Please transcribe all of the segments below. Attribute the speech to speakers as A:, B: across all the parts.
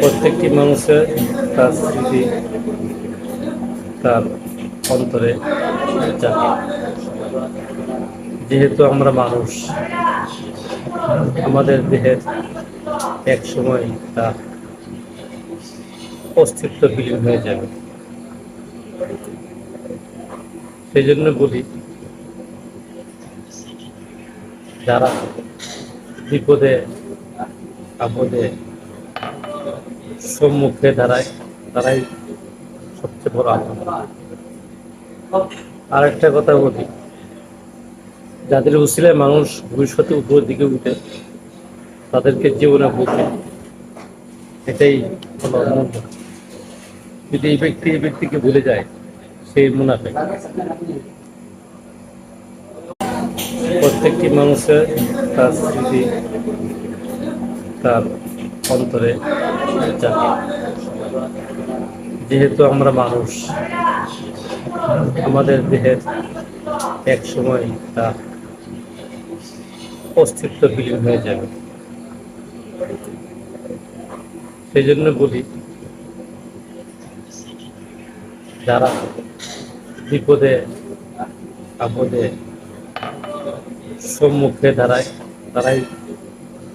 A: প্রত্যেকটি মানুষের তার স্মৃতি তার অন্তরে জাগে। যেহেতু আমরা মানুষ, আমাদের দেহের এক সময় তার অস্তিত্ব বিলীন হয়ে যাবে। সেই জন্য বলি, যারা বিপদে আপদে সম্মুখে দাঁড়ায়, তারাই সবচেয়ে বড় আনন্দ। আর একটা কথা বলি, যাদের উসিলায় মানুষ ভবিষ্যতে উপরের দিকে উঠে, তাদেরকে জীবনে বুঝে, এটাই হলো অমূল্য। যদি এই ব্যক্তিকে ভুলে যায়, সেই মুনাফিক। প্রত্যেকটি মানুষের তার স্মৃতি তার অন্তরে জাগে। যেহেতু আমরা মানুষ, আমাদের দেহের এক সময় তার অস্তিত্ব বিলীন হয়ে যাবে। সেই জন্য বলি, যারা বিপদে আপদে সম্মুখে দাঁড়ায়, তারাই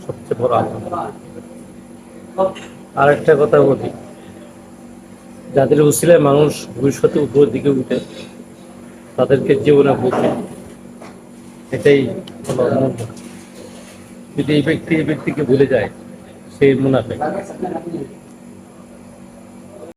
A: সবচেয়ে বড় আনন্দ। আর একটা কথা বলি, যাদের উসিলায় মানুষ ভবিষ্যতে উপরের দিকে উঠে, তাদেরকে জীবনে বুঝে, এটাই হলো অমূল্য। যদি এই ব্যক্তিকে ভুলে যায়, সেই মুনাফিক।